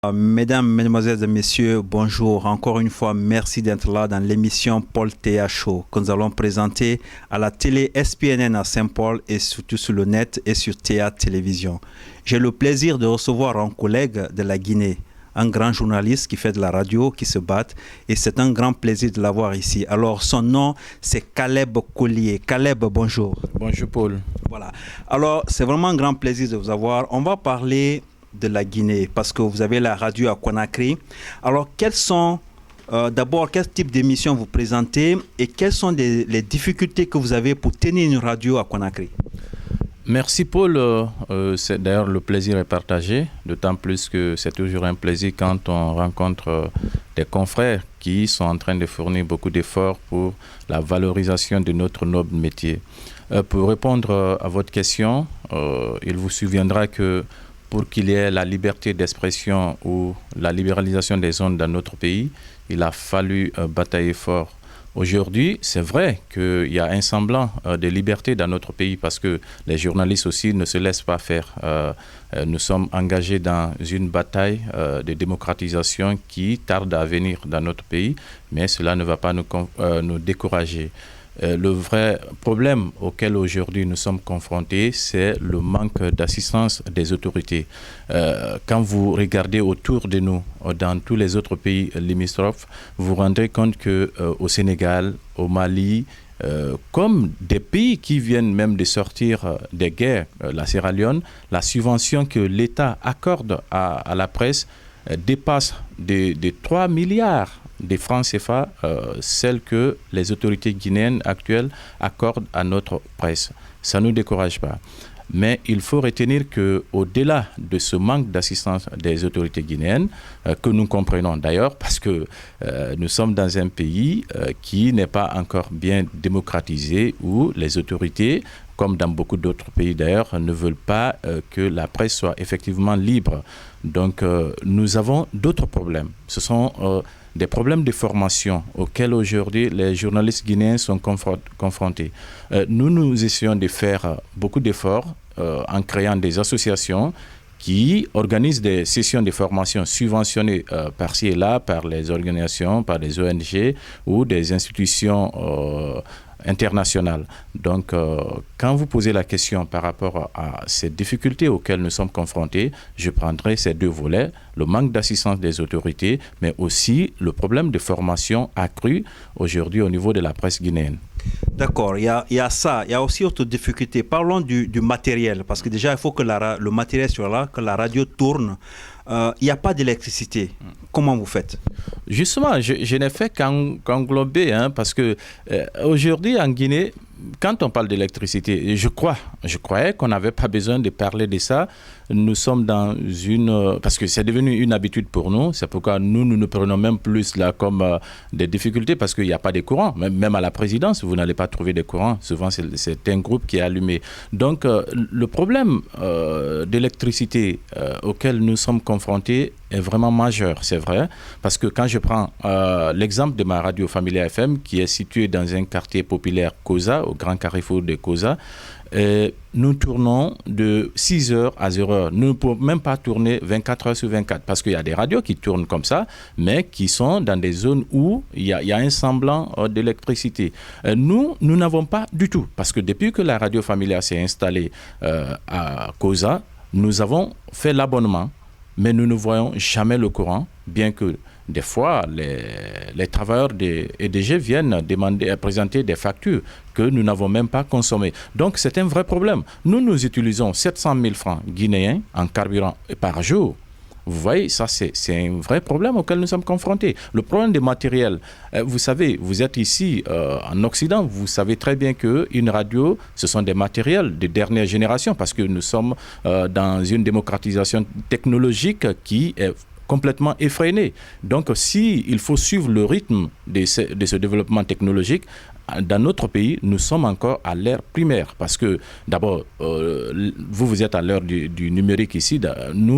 Mesdames, Mesdemoiselles et Messieurs, bonjour. Encore une fois, merci d'être là dans l'émission Paul Théa Show que nous allons présenter à la télé SPNN à Saint-Paul et surtout sur le net et sur Théa Télévision. J'ai le plaisir de recevoir un collègue de la Guinée, un grand journaliste qui fait de la radio, qui se bat, et c'est un grand plaisir de l'avoir ici. Alors, son nom, c'est Caleb Collier. Caleb, bonjour. Bonjour Paul. Voilà. Alors, c'est vraiment un grand plaisir de vous avoir. On va parler de la Guinée, parce que vous avez la radio à Conakry. Alors, d'abord, quel type d'émission vous présentez et quelles sont les difficultés que vous avez pour tenir une radio à Conakry? Merci Paul. D'ailleurs, le plaisir est partagé, d'autant plus que c'est toujours un plaisir quand on rencontre des confrères qui sont en train de fournir beaucoup d'efforts pour la valorisation de notre noble métier. Pour répondre à votre question, il vous souviendra que pour qu'il y ait la liberté d'expression ou la libéralisation des ondes dans notre pays, il a fallu batailler fort. Aujourd'hui, c'est vrai qu'il y a un semblant de liberté dans notre pays parce que les journalistes aussi ne se laissent pas faire. Nous sommes engagés dans une bataille de démocratisation qui tarde à venir dans notre pays, mais cela ne va pas nous décourager. Le vrai problème auquel aujourd'hui nous sommes confrontés, c'est le manque d'assistance des autorités. Quand vous regardez autour de nous, dans tous les autres pays limitrophes, vous vous rendrez compte qu'au Sénégal, au Mali, comme des pays qui viennent même de sortir des guerres, la Sierra Leone, la subvention que l'État accorde à la presse dépasse de 3 milliards des francs CFA, celles que les autorités guinéennes actuelles accordent à notre presse. Ça ne nous décourage pas. Mais il faut retenir qu'au-delà de ce manque d'assistance des autorités guinéennes, que nous comprenons d'ailleurs parce que nous sommes dans un pays qui n'est pas encore bien démocratisé, où les autorités, comme dans beaucoup d'autres pays d'ailleurs, ne veulent pas que la presse soit effectivement libre. Donc nous avons d'autres problèmes. Ce sont des problèmes de formation auxquels aujourd'hui les journalistes guinéens sont confrontés. Nous essayons de faire beaucoup d'efforts en créant des associations qui organisent des sessions de formation subventionnées par-ci et là par les organisations, par les ONG ou des institutions internationales. Donc, quand vous posez la question par rapport à ces difficultés auxquelles nous sommes confrontés, je prendrai ces deux volets, le manque d'assistance des autorités, mais aussi le problème de formation accrue aujourd'hui au niveau de la presse guinéenne. D'accord, il y a ça. Il y a aussi autre difficulté. Parlons du matériel, parce que déjà, il faut que le matériel soit là, que la radio tourne. Il n'y a pas d'électricité. Comment vous faites? Justement, je n'ai fait qu'englober, parce que aujourd'hui en Guinée, quand on parle d'électricité, je croyais qu'on n'avait pas besoin de parler de ça. Nous sommes dans parce que c'est devenu une habitude pour nous. C'est pourquoi nous ne prenons même plus là comme des difficultés parce qu'il n'y a pas de courant. Même à la présidence, vous n'allez pas trouver de courant. Souvent, c'est un groupe qui est allumé. Donc, le problème d'électricité auquel nous sommes confrontés est vraiment majeur, c'est vrai. Parce que quand je prends l'exemple de ma radio Familia FM, qui est située dans un quartier populaire Koza, au grand carrefour de Koza, nous tournons de 6h à 0h. Nous ne pouvons même pas tourner 24 heures sur 24 parce qu'il y a des radios qui tournent comme ça, mais qui sont dans des zones où il y a un semblant d'électricité. Nous n'avons pas du tout, parce que depuis que la radio familiale s'est installée à Koza, nous avons fait l'abonnement, mais nous ne voyons jamais le courant, bien que des fois, les travailleurs des EDG viennent présenter des factures que nous n'avons même pas consommées. Donc, c'est un vrai problème. Nous utilisons 700 000 francs guinéens en carburant par jour. Vous voyez, ça, c'est un vrai problème auquel nous sommes confrontés. Le problème des matériels, vous savez, vous êtes ici en Occident, vous savez très bien qu'une radio, ce sont des matériels de dernière génération parce que nous sommes dans une démocratisation technologique qui est complètement effrénée. Donc, s'il faut suivre le rythme de ce développement technologique, dans notre pays, nous sommes encore à l'ère primaire parce que d'abord, vous êtes à l'ère du numérique ici.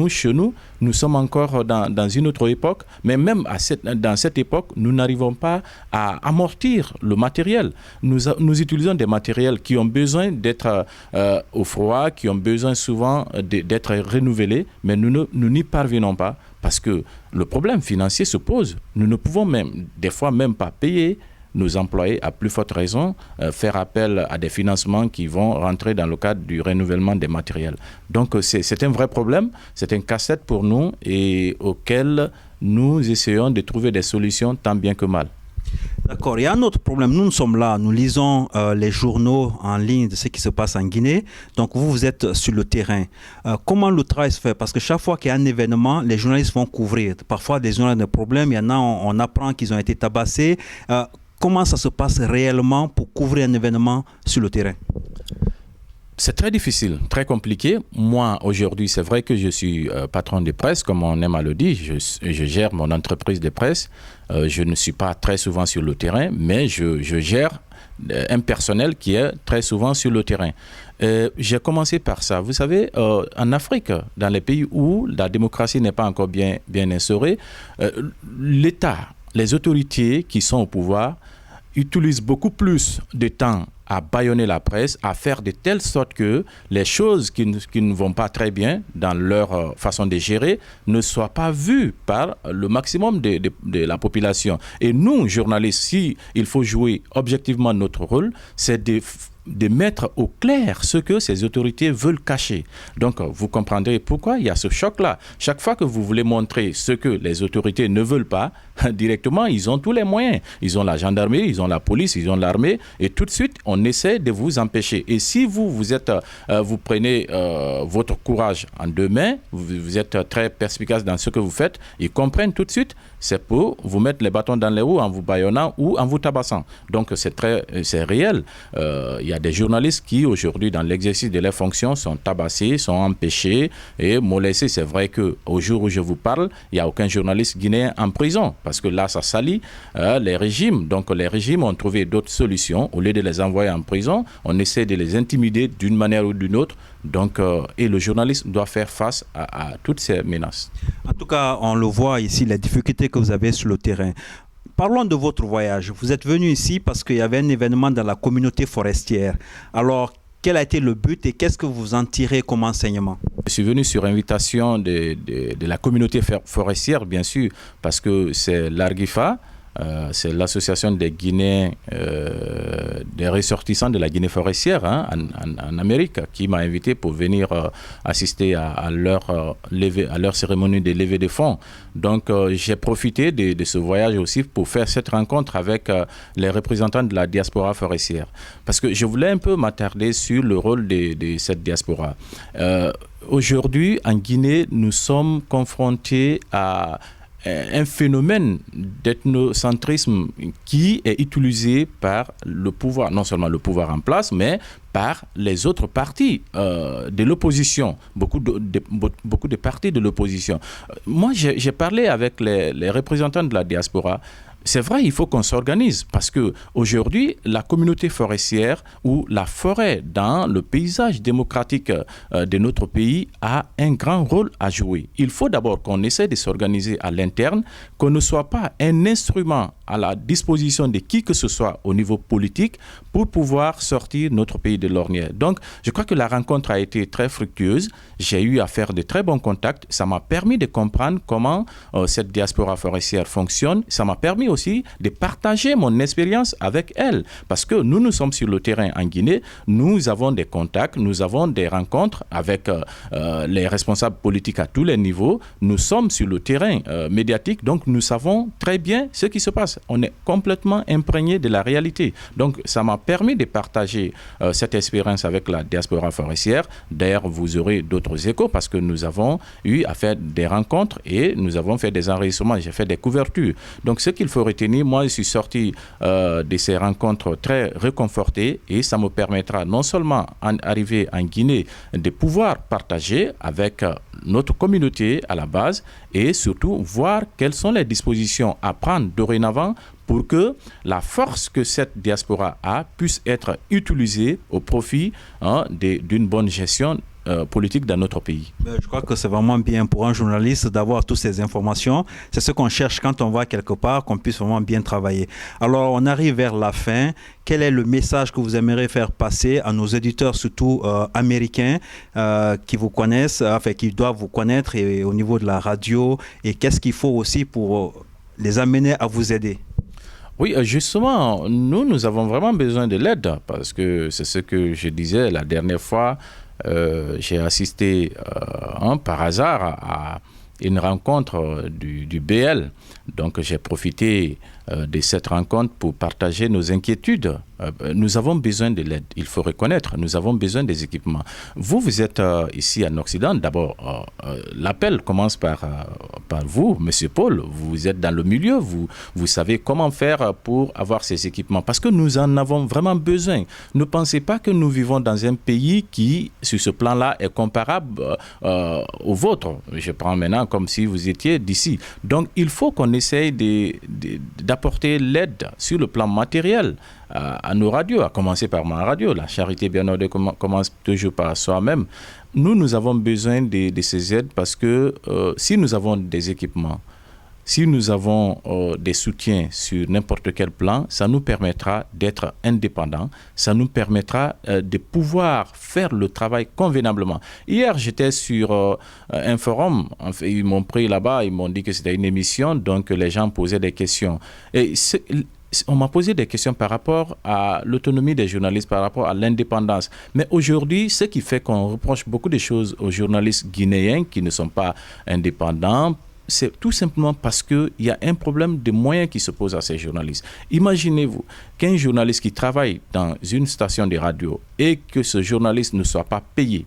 Chez nous, nous sommes encore dans une autre époque, mais même dans cette époque, nous n'arrivons pas à amortir le matériel. Nous utilisons des matériels qui ont besoin d'être au froid, qui ont besoin souvent d'être renouvelés, mais nous n'y parvenons pas parce que le problème financier se pose. Nous ne pouvons des fois même pas payer nos employés, à plus forte raison, faire appel à des financements qui vont rentrer dans le cadre du renouvellement des matériels. Donc c'est un vrai problème, c'est un casse-tête pour nous et auquel nous essayons de trouver des solutions tant bien que mal. D'accord, il y a un autre problème. Nous sommes là, nous lisons les journaux en ligne de ce qui se passe en Guinée. Donc vous êtes sur le terrain. Comment le travail se fait? Parce que chaque fois qu'il y a un événement, les journalistes vont couvrir. Parfois, des journalistes ont des problèmes. Il y en a, on apprend qu'ils ont été tabassés. Comment ça se passe réellement pour couvrir un événement sur le terrain? C'est très difficile, très compliqué. Moi, aujourd'hui, c'est vrai que je suis patron de presse, comme on aime à le dire. Je gère mon entreprise de presse. Je ne suis pas très souvent sur le terrain, mais je gère un personnel qui est très souvent sur le terrain. J'ai commencé par ça. Vous savez, en Afrique, dans les pays où la démocratie n'est pas encore bien instaurée, l'État, les autorités qui sont au pouvoir utilisent beaucoup plus de temps à bâillonner la presse, à faire de telle sorte que les choses qui ne vont pas très bien dans leur façon de gérer ne soient pas vues par le maximum de la population. Et nous, journalistes, si il faut jouer objectivement notre rôle, c'est de mettre au clair ce que ces autorités veulent cacher. Donc, vous comprendrez pourquoi il y a ce choc-là. Chaque fois que vous voulez montrer ce que les autorités ne veulent pas, directement, ils ont tous les moyens. Ils ont la gendarmerie, ils ont la police, ils ont l'armée, et tout de suite, on essaie de vous empêcher. Et si vous prenez votre courage en deux mains, vous êtes très perspicace dans ce que vous faites, ils comprennent tout de suite, c'est pour vous mettre les bâtons dans les roues en vous bâillonnant ou en vous tabassant. Donc, c'est réel. Il y a des journalistes qui, aujourd'hui, dans l'exercice de leurs fonctions, sont tabassés, sont empêchés et molestés. C'est vrai qu'au jour où je vous parle, il n'y a aucun journaliste guinéen en prison, parce que là, ça salit les régimes. Donc, les régimes ont trouvé d'autres solutions. Au lieu de les envoyer en prison, on essaie de les intimider d'une manière ou d'une autre. Donc, et le journaliste doit faire face à toutes ces menaces. En tout cas, on le voit ici, les difficultés que vous avez sur le terrain. Parlons de votre voyage. Vous êtes venu ici parce qu'il y avait un événement dans la communauté forestière. Alors, quel a été le but et qu'est-ce que vous en tirez comme enseignement? Je suis venu sur invitation de la communauté forestière, bien sûr, parce que c'est l'Argifa, c'est l'association des Guinéens, des ressortissants de la Guinée forestière en Amérique, qui m'a invité pour venir assister à leur cérémonie de levée de fonds. Donc j'ai profité de ce voyage aussi pour faire cette rencontre avec les représentants de la diaspora forestière. Parce que je voulais un peu m'attarder sur le rôle de cette diaspora. Aujourd'hui, en Guinée, nous sommes confrontés à un phénomène d'ethnocentrisme qui est utilisé par le pouvoir, non seulement le pouvoir en place, mais par les autres partis de l'opposition, beaucoup de partis de l'opposition. Moi, j'ai parlé avec les représentants de la diaspora. C'est vrai, il faut qu'on s'organise parce qu'aujourd'hui, la communauté forestière ou la forêt dans le paysage démocratique de notre pays a un grand rôle à jouer. Il faut d'abord qu'on essaie de s'organiser à l'interne, qu'on ne soit pas un instrument à la disposition de qui que ce soit au niveau politique pour pouvoir sortir notre pays de l'ornière. Donc, je crois que la rencontre a été très fructueuse. J'ai eu à faire de très bons contacts. Ça m'a permis de comprendre comment cette diaspora forestière fonctionne. Ça m'a permis aussi de partager mon expérience avec elle. Parce que nous sommes sur le terrain en Guinée, nous avons des contacts, nous avons des rencontres avec les responsables politiques à tous les niveaux. Nous sommes sur le terrain médiatique, donc nous savons très bien ce qui se passe. On est complètement imprégné de la réalité. Donc ça m'a permis de partager cette expérience avec la diaspora forestière. D'ailleurs, vous aurez d'autres échos parce que nous avons eu à faire des rencontres et nous avons fait des enregistrements. J'ai fait des couvertures. Donc ce qu'il faut retenir, moi je suis sorti de ces rencontres très réconforté et ça me permettra non seulement d'arriver en Guinée de pouvoir partager avec notre communauté à la base et surtout voir quelles sont les dispositions à prendre dorénavant pour que la force que cette diaspora a puisse être utilisée au profit d'une bonne gestion politique dans notre pays. Je crois que c'est vraiment bien pour un journaliste d'avoir toutes ces informations. C'est ce qu'on cherche quand on va quelque part, qu'on puisse vraiment bien travailler. Alors, on arrive vers la fin. Quel est le message que vous aimeriez faire passer à nos éditeurs, surtout américains, qui vous connaissent, enfin, qui doivent vous connaître et au niveau de la radio? Et qu'est-ce qu'il faut aussi pour les amener à vous aider? Oui, justement, nous avons vraiment besoin de l'aide parce que c'est ce que je disais la dernière fois. J'ai assisté par hasard à une rencontre du BL. Donc j'ai profité de cette rencontre pour partager nos inquiétudes. Nous avons besoin de l'aide, il faut reconnaître, nous avons besoin des équipements. Vous êtes ici en Occident, d'abord, l'appel commence par vous, Monsieur Paul, vous êtes dans le milieu, vous savez comment faire pour avoir ces équipements, parce que nous en avons vraiment besoin. Ne pensez pas que nous vivons dans un pays qui, sur ce plan-là, est comparable au vôtre. Je prends maintenant comme si vous étiez d'ici. Donc, il faut qu'on essaye d'apporter l'aide sur le plan matériel à nos radios, à commencer par ma radio. La charité bien ordonnée commence toujours par soi-même. Nous avons besoin de ces aides parce que si nous avons des équipements, si nous avons des soutiens sur n'importe quel plan, ça nous permettra d'être indépendants, ça nous permettra de pouvoir faire le travail convenablement. Hier, j'étais sur un forum, ils m'ont pris là-bas, ils m'ont dit que c'était une émission, donc les gens posaient des questions. Et on m'a posé des questions par rapport à l'autonomie des journalistes, par rapport à l'indépendance. Mais aujourd'hui, ce qui fait qu'on reproche beaucoup de choses aux journalistes guinéens qui ne sont pas indépendants, c'est tout simplement parce qu'il y a un problème de moyens qui se pose à ces journalistes. Imaginez-vous qu'un journaliste qui travaille dans une station de radio et que ce journaliste ne soit pas payé.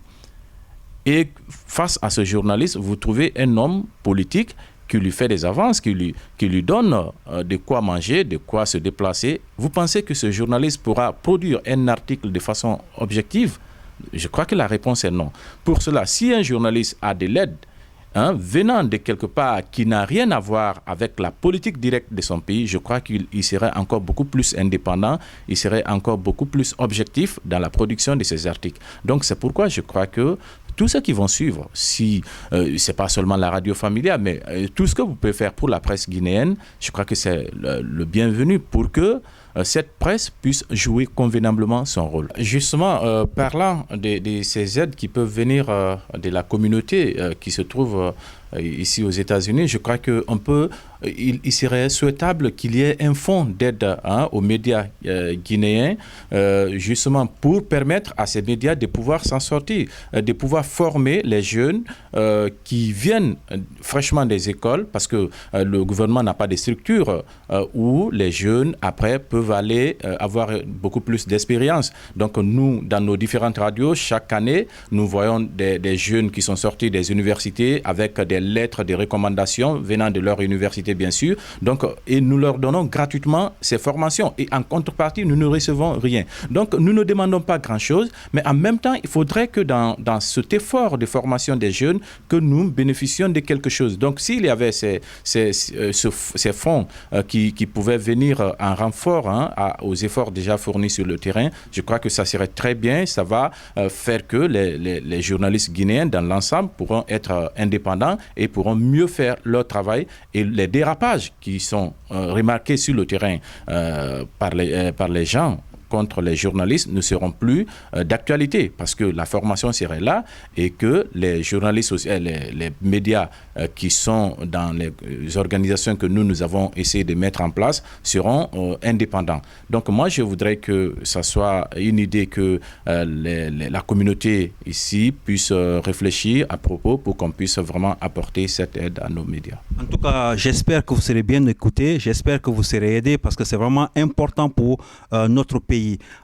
Et face à ce journaliste, vous trouvez un homme politique qui lui fait des avances, qui lui donne de quoi manger, de quoi se déplacer. Vous pensez que ce journaliste pourra produire un article de façon objective? Je crois que la réponse est non. Pour cela, si un journaliste a de l'aide, venant de quelque part qui n'a rien à voir avec la politique directe de son pays, je crois qu'il serait encore beaucoup plus indépendant, il serait encore beaucoup plus objectif dans la production de ses articles. Donc c'est pourquoi je crois que tous ceux qui vont suivre, si ce n'est pas seulement la radio familiale, mais tout ce que vous pouvez faire pour la presse guinéenne, je crois que c'est le bienvenu pour que cette presse puisse jouer convenablement son rôle. Justement, parlant de ces aides qui peuvent venir de la communauté qui se trouve ici aux États-Unis, je crois qu'il serait souhaitable qu'il y ait un fonds d'aide aux médias guinéens, justement pour permettre à ces médias de pouvoir s'en sortir, de pouvoir former les jeunes qui viennent fraîchement des écoles, parce que le gouvernement n'a pas de structure où les jeunes, après, peuvent aller avoir beaucoup plus d'expérience. Donc nous, dans nos différentes radios, chaque année, nous voyons des jeunes qui sont sortis des universités avec des lettres de recommandations venant de leur université, bien sûr. Donc, et nous leur donnons gratuitement ces formations. Et en contrepartie, nous ne recevons rien. Donc, nous ne demandons pas grand-chose, mais en même temps, il faudrait que dans cet effort de formation des jeunes, que nous bénéficions de quelque chose. Donc, s'il y avait ces fonds qui pouvaient venir en renfort aux efforts déjà fournis sur le terrain, je crois que ça serait très bien. Ça va faire que les journalistes guinéens, dans l'ensemble, pourront être indépendants et pourront mieux faire leur travail. Et les dérapages qui sont remarqués sur le terrain par les gens contre les journalistes ne seront plus d'actualité, parce que la formation serait là et que les journalistes, les médias qui sont dans les organisations que nous avons essayé de mettre en place seront indépendants. Donc moi, je voudrais que ça soit une idée que la communauté ici puisse réfléchir à propos pour qu'on puisse vraiment apporter cette aide à nos médias. En tout cas, j'espère que vous serez bien écoutés, j'espère que vous serez aidés, parce que c'est vraiment important pour notre pays.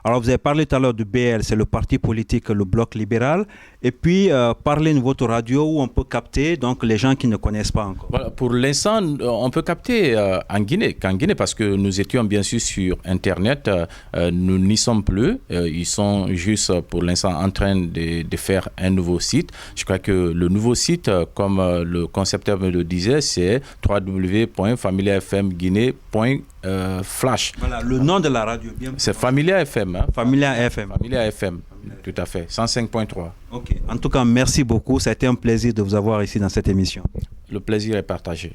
Alors, vous avez parlé tout à l'heure du BL, c'est le parti politique, le bloc libéral. Et puis, parlez de votre radio où on peut capter donc, les gens qui ne connaissent pas encore. Voilà, pour l'instant, on peut capter en Guinée, parce que nous étions bien sûr sur Internet. Nous n'y sommes plus. Ils sont juste pour l'instant en train de faire un nouveau site. Je crois que le nouveau site, comme le concepteur me le disait, c'est www.familiafmguinée.flash. Voilà, le nom de la radio. C'est Familia FM. Familia FM. Familia FM. Tout à fait, 105.3. Ok. En tout cas, merci beaucoup. Ça a été un plaisir de vous avoir ici dans cette émission. Le plaisir est partagé.